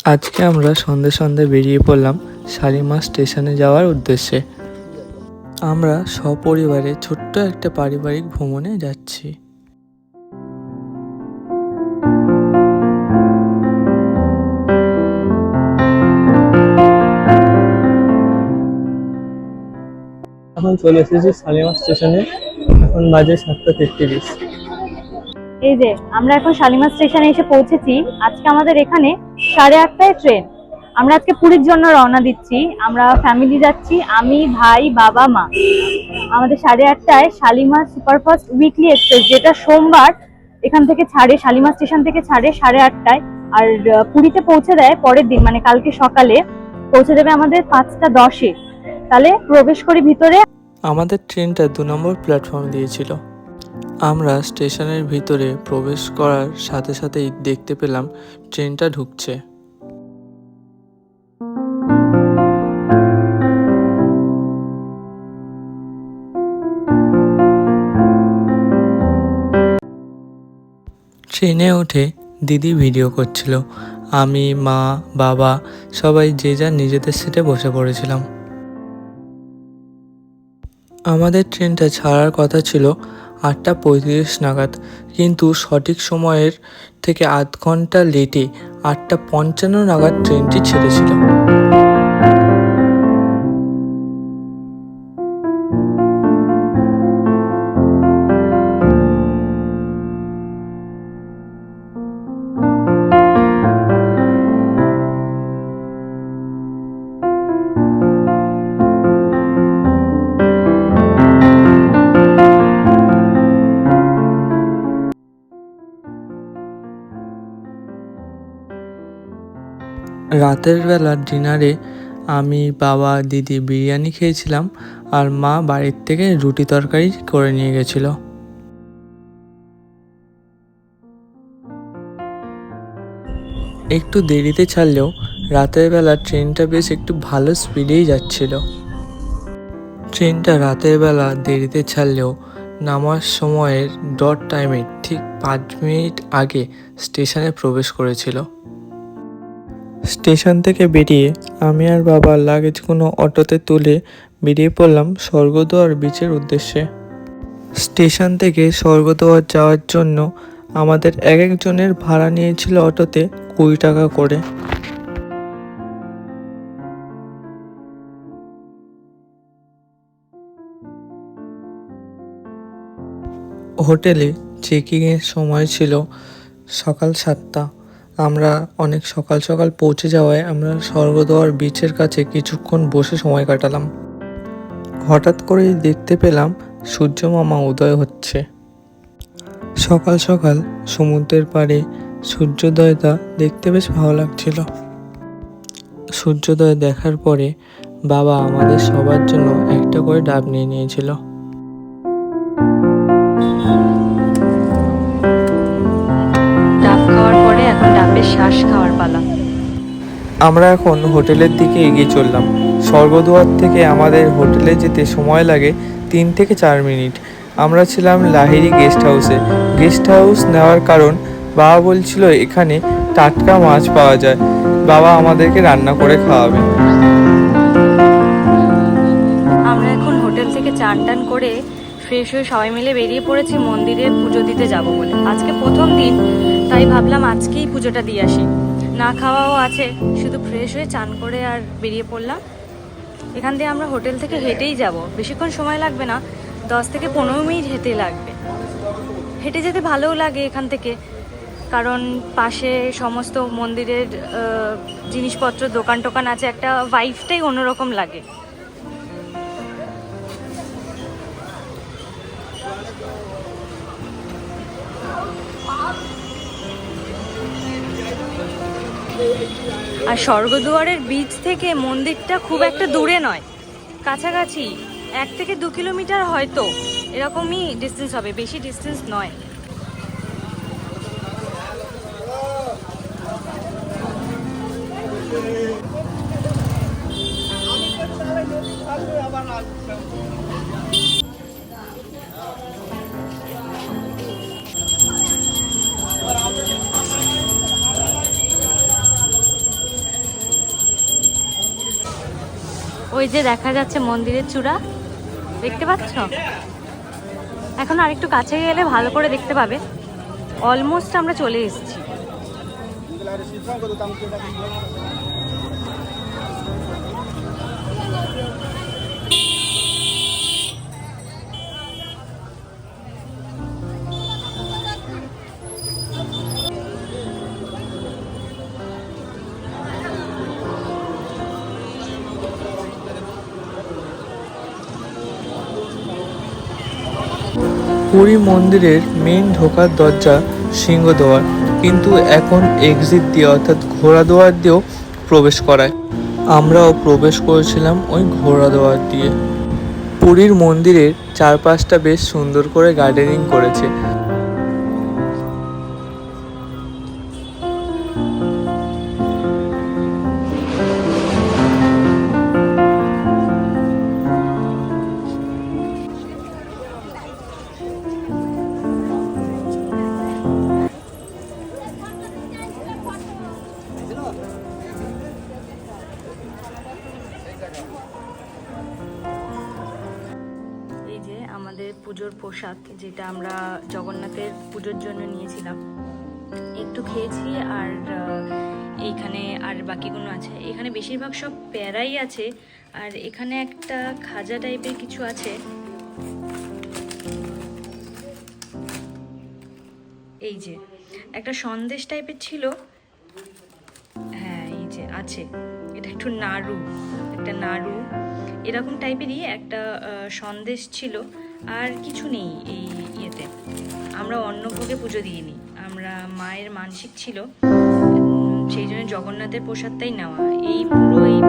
আজকে আমরা সন্ধে সন্ধে বেরিয়ে পড়লাম শালিমার স্টেশনে যাওয়ার উদ্দেশ্যে। আমরা সপরিবারে ছোট্ট একটা পারিবারিক ভ্রমণে যাচ্ছি। এখন চলে এসেছি শালিমার স্টেশনে। এখন বাজে 7:33। এই যে আমরা এখন শালিমার স্টেশনে এসে পৌঁছেছি। আজকে আমাদের এখানে 8:30টায় ট্রেন। আমরা আজকে পুরীর জন্য রওনা দিচ্ছি। আমরা ফ্যামিলি যাচ্ছি, আমি, ভাই, বাবা, মা। আমাদের 8:30টায় শালিমার সুপারফাস্ট উইকলি এক্সপ্রেস, যেটা সোমবার এখান থেকে ছাড়ে, শালিমার স্টেশন থেকে ছাড়ে 8:30টায়। আর পুরীতে পৌঁছে দেয় পরের দিন, মানে কালকে সকালে পৌঁছে দেবে আমাদের 5:10-এ। তাহলে প্রবেশ করি ভিতরে। আমাদের ট্রেনটা 2 নম্বর প্ল্যাটফর্ম দিয়েছিল। আমরা স্টেশনের ভিতরে প্রবেশ করার সাথে সাথেই দেখতে পেলাম ট্রেনটা ঢুকছে। ট্রেনে উঠে দিদি ভিডিও করছিল। আমি, মা, বাবা সবাই যে যার নিজেদের সিটে বসে পড়েছিলাম। আমাদের ট্রেনটা ছাড়ার কথা ছিল 8:35 নাগাদ, কিন্তু সঠিক সময়ের থেকে আধ ঘন্টা লেটে 8:55 নাগাদ ট্রেনটি ছেড়েছিল। রাতের বেলা ডিনারে আমি, বাবা, দিদি বিরিয়ানি খেয়েছিলাম, আর মা বাড়ির থেকে রুটি তরকারি করে নিয়ে গেছিল। একটু দেরিতে ছাড়লেও রাতের বেলা ট্রেনটা বেশ একটু ভালো স্পিডেই যাচ্ছিল। ট্রেনটা রাতের বেলা দেরিতে ছাড়লেও নামার সময়ের ডট টাইমে ঠিক 5 মিনিট আগে স্টেশনে প্রবেশ করেছিল। স্টেশন থেকে বেরিয়ে আমি আর বাবা লাগেজগুলো অটোতে তুলে বেরিয়ে পড়লাম স্বর্গদ্বার বিচের উদ্দেশ্যে। স্টেশন থেকে স্বর্গদ্বার যাওয়ার জন্য আমাদের এক একজনের ভাড়া নিয়েছিল অটোতে 20 টাকা করে। হোটেলে চেকিংয়ের সময় ছিল সকাল 7টা। আমরা অনেক সকাল সকাল পৌঁছে যাওয়ায় আমরা স্বর্গদ্বার বিচের কাছে কিছুক্ষণ বসে সময় কাটালাম। হঠাৎ করেই দেখতে পেলাম সূর্য মামা উদয় হচ্ছে। সকাল সকাল সমুদ্রের পাড়ে সূর্যোদয়টা দেখতে বেশ ভালো লাগছিল। সূর্যোদয় দেখার পরে বাবা আমাদের সবার জন্য একটা করে ডাব নিয়ে নিয়েছিল। ডাব খাওয়ার পরে এখন ডাবের শ্বাস খাওয়ার পালা। আমরা এখন হোটেলের দিকে এগিয়ে চললাম। স্বর্গদ্বার থেকে আমাদের হোটেলে যেতে সময় লাগে 3 থেকে 4 মিনিট। আমরা ছিলাম লাহিড়ী গেস্ট হাউসে। গেস্ট হাউস নেওয়ার কারণ, বাবা বলছিল এখানে টাটকা মাছ পাওয়া যায়, বাবা আমাদেরকে রান্না করে খাওয়াবে। আমরা এখন হোটেল থেকে চান টান করে ফ্রেশ হয়ে সবাই মিলে বেরিয়ে পড়েছি মন্দিরে পুজো দিতে যাব বলে। আজকে প্রথম দিন, তাই ভাবলাম আজকেই পুজোটা দিয়ে আসি। না খাওয়াও আছে, শুধু ফ্রেশ হয়ে চান করে আর বেরিয়ে পড়লাম। এখান দিয়ে আমরা হোটেল থেকে হেঁটেই যাব, বেশিক্ষণ সময় লাগবে না, 10 থেকে 15 মিনিট হেঁটে লাগবে। হেঁটে যেতে ভালোও লাগে এখান থেকে, কারণ পাশে সমস্ত মন্দিরের জিনিসপত্র দোকান টোকান আছে, একটা ভাইবটাই অন্যরকম লাগে। আর স্বর্গদুয়ারের বিচ থেকে মন্দিরটা খুব একটা দূরে নয়, কাছাকাছি 1 থেকে 2 কিলোমিটার হয়তো, এরকমই ডিস্টেন্স হবে, বেশি ডিস্টেন্স নয়। ওই যে দেখা যাচ্ছে মন্দিরের চূড়া, দেখতে পাচ্ছ? এখন আরেকটু কাছে গেলে ভালো করে দেখতে পাবে। অলমোস্ট আমরা চলে এসেছি। পুরী মন্দিরের মেইন ঢোকার দরজা সিংহদ্বার, কিন্তু এখন এক্সিট দিয়ে অর্থাৎ ঘোড়াদুয়ার দিয়েও প্রবেশ করায়। আমরাও প্রবেশ করেছিলাম ওই ঘোড়াদুয়ার দিয়ে। পুরীর মন্দিরের চারপাশটা বেশ সুন্দর করে গার্ডেনিং করেছে। এই যে আমাদের পুজোর পোশাক, যেটা আমরা জগন্নাথের পুজোর জন্য নিয়েছিলাম, একটু খেয়েছি। আর এইখানে আর বাকিগুলো আছে। এখানে বেশিরভাগ সব প্যারাই আছে, আর এখানে একটা খাজা টাইপের কিছু আছে। এই যে একটা সন্দেশ টাইপের ছিল, হ্যাঁ এই যে আছে, এটা একটু নাড়ু, একটা নাড়ু এরকম টাইপেরই একটা সন্দেশ ছিল। আর কিছু নেই এই ইয়েতে। আমরা অন্নভোগে পুজো দিইনি, আমরা মায়ের মানসিক ছিল, সেই জন্য জগন্নাথের প্রসাদটাই নেওয়া। এই পুরো এই